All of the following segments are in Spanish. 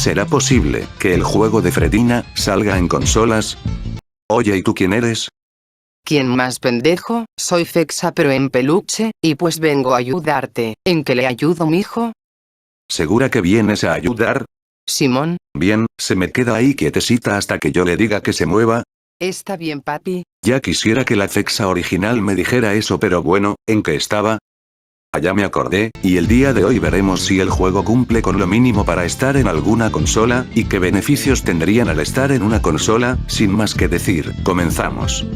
¿Será posible que el juego de Fredina salga en consolas? Oye, ¿y tú quién eres? ¿Quién más pendejo? Soy Fexa pero en peluche, y pues vengo a ayudarte. ¿En qué le ayudo, mijo? ¿Segura que vienes a ayudar? Simón. Bien, se me queda ahí quietecita hasta que yo le diga que se mueva. Está bien, papi. Ya quisiera que la Fexa original me dijera eso, pero bueno, ¿en qué estaba? Ya me acordé, y el día de hoy veremos si el juego cumple con lo mínimo para estar en alguna consola, y qué beneficios tendrían al estar en una consola. Sin más que decir, comenzamos.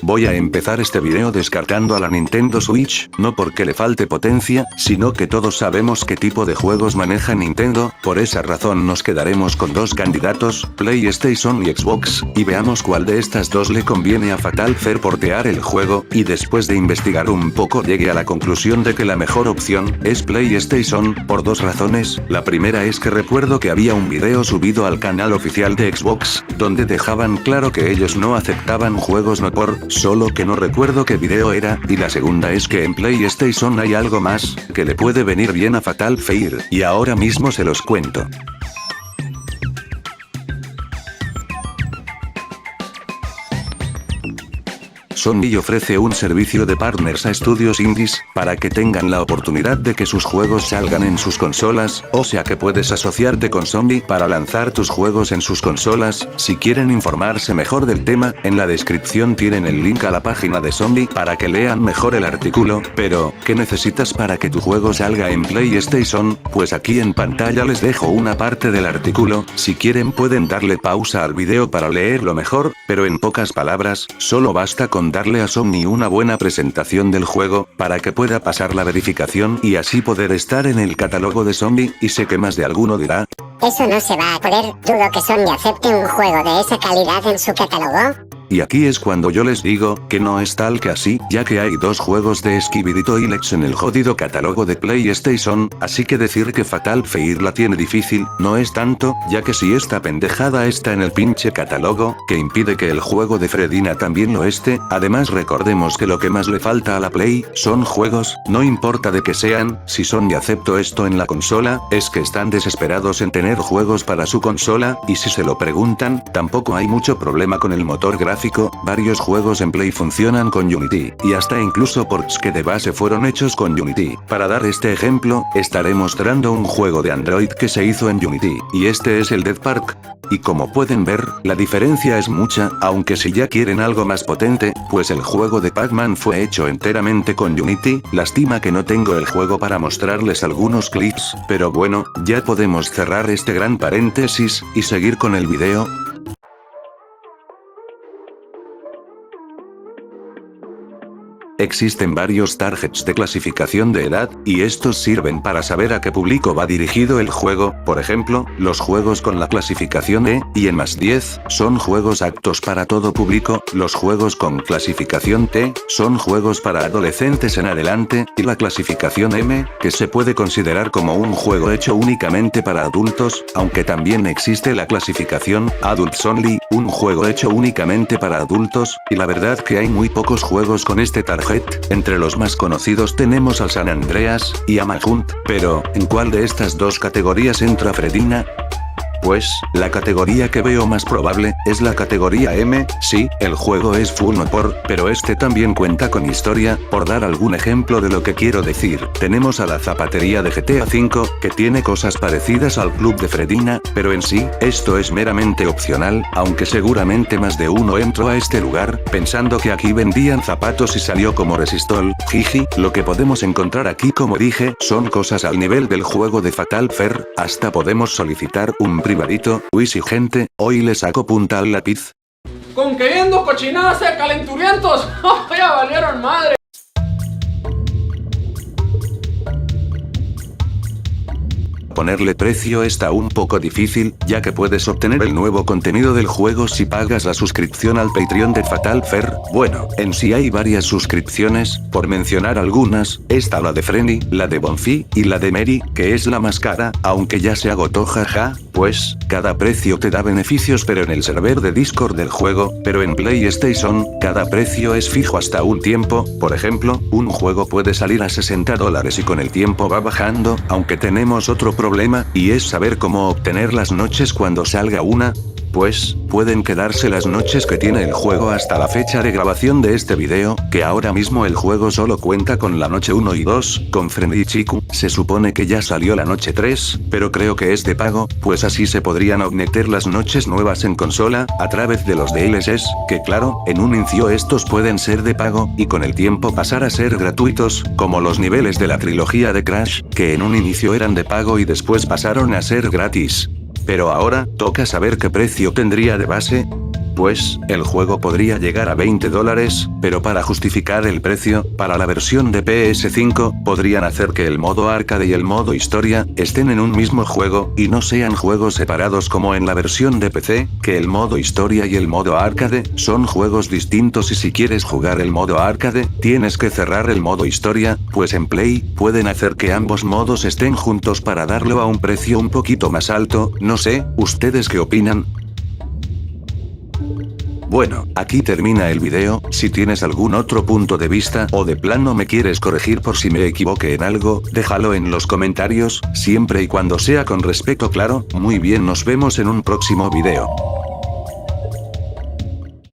Voy a empezar este video descartando a la Nintendo Switch, no porque le falte potencia, sino que todos sabemos qué tipo de juegos maneja Nintendo. Por esa razón nos quedaremos con dos candidatos, PlayStation y Xbox, y veamos cuál de estas dos le conviene a Fatal Fury portear el juego, y después de investigar un poco llegué a la conclusión de que la mejor opción es PlayStation, por dos razones. La primera es que recuerdo que había un video subido al canal oficial de Xbox, donde dejaban claro que ellos no aceptaban juegos no por, solo que no recuerdo qué video era, y la segunda es que en PlayStation hay algo más, que le puede venir bien a Fatal Fury, y ahora mismo se los cuento. Sony ofrece un servicio de partners a estudios indies, para que tengan la oportunidad de que sus juegos salgan en sus consolas, o sea que puedes asociarte con Sony para lanzar tus juegos en sus consolas. Si quieren informarse mejor del tema, en la descripción tienen el link a la página de Sony para que lean mejor el artículo. Pero, ¿qué necesitas para que tu juego salga en PlayStation? Pues aquí en pantalla les dejo una parte del artículo, si quieren pueden darle pausa al video para leerlo mejor, pero en pocas palabras, solo basta con darle a Sony una buena presentación del juego, para que pueda pasar la verificación y así poder estar en el catálogo de Sony. Y sé que más de alguno dirá: eso no se va a poder, dudo que Sony acepte un juego de esa calidad en su catálogo. Y aquí es cuando yo les digo, que no es tal que así, ya que hay dos juegos de Skibidi Toilets en el jodido catálogo de PlayStation, así que decir que Fatal Fury la tiene difícil, no es tanto, ya que si esta pendejada está en el pinche catálogo, que impide que el juego de Fredina también lo esté. Además recordemos que lo que más le falta a la Play, son juegos, no importa de qué sean. Si Sony aceptó esto en la consola, es que están desesperados en tener juegos para su consola, y si se lo preguntan, tampoco hay mucho problema con el motor gráfico. Varios juegos en Play funcionan con Unity, y hasta incluso ports que de base fueron hechos con Unity. Para dar este ejemplo, estaré mostrando un juego de Android que se hizo en Unity, y este es el Dead Park. Y como pueden ver, la diferencia es mucha, aunque si ya quieren algo más potente, pues el juego de Pac-Man fue hecho enteramente con Unity. Lástima que no tengo el juego para mostrarles algunos clips, pero bueno, ya podemos cerrar este gran paréntesis, y seguir con el video. Existen varios targets de clasificación de edad, y estos sirven para saber a qué público va dirigido el juego. Por ejemplo, los juegos con la clasificación E, y en +10, son juegos aptos para todo público. Los juegos con clasificación T, son juegos para adolescentes en adelante, y la clasificación M, que se puede considerar como un juego hecho únicamente para adultos, aunque también existe la clasificación Adults Only, un juego hecho únicamente para adultos, y la verdad que hay muy pocos juegos con este target. Entre los más conocidos tenemos al San Andreas, y a Manhunt, pero, ¿en cuál de estas dos categorías entra Fredina? Pues, la categoría que veo más probable, es la categoría M. Sí, el juego es full no por, pero este también cuenta con historia. Por dar algún ejemplo de lo que quiero decir, tenemos a la zapatería de GTA V, que tiene cosas parecidas al club de Fredina, pero en sí, esto es meramente opcional, aunque seguramente más de uno entró a este lugar, pensando que aquí vendían zapatos y salió como Resistol. Jiji, lo que podemos encontrar aquí, como dije, son cosas al nivel del juego de Fatal Fury. Hasta podemos solicitar un privadito. Uy sí gente, hoy le saco punta al lápiz. Con que viendo cochinadas calenturientos, ya valieron madre. Ponerle precio está un poco difícil, ya que puedes obtener el nuevo contenido del juego si pagas la suscripción al Patreon de Fatal Fer. Bueno, en sí hay varias suscripciones, por mencionar algunas, está la de Frenny, la de Bonfi, y la de Mary, que es la más cara, aunque ya se agotó jaja, pues, cada precio te da beneficios pero en el server de Discord del juego, pero en PlayStation, cada precio es fijo hasta un tiempo. Por ejemplo, un juego puede salir a $60 y con el tiempo va bajando, aunque tenemos otro problema, y es saber cómo obtener las noches cuando salga una. Pues, pueden quedarse las noches que tiene el juego hasta la fecha de grabación de este video, que ahora mismo el juego solo cuenta con la noche 1 y 2, con Frenny y Chiku, se supone que ya salió la noche 3, pero creo que es de pago, pues así se podrían obtener las noches nuevas en consola, a través de los DLCs, que claro, en un inicio estos pueden ser de pago, y con el tiempo pasar a ser gratuitos, como los niveles de la trilogía de Crash, que en un inicio eran de pago y después pasaron a ser gratis. Pero ahora, toca saber qué precio tendría de base. Pues, el juego podría llegar a $20, pero para justificar el precio, para la versión de PS5, podrían hacer que el modo arcade y el modo historia, estén en un mismo juego, y no sean juegos separados como en la versión de PC, que el modo historia y el modo arcade, son juegos distintos y si quieres jugar el modo arcade, tienes que cerrar el modo historia, pues en Play, pueden hacer que ambos modos estén juntos para darlo a un precio un poquito más alto, no sé, ¿ustedes qué opinan? Bueno, aquí termina el video, si tienes algún otro punto de vista o de plano me quieres corregir por si me equivoqué en algo, déjalo en los comentarios, siempre y cuando sea con respeto claro. Muy bien, nos vemos en un próximo video.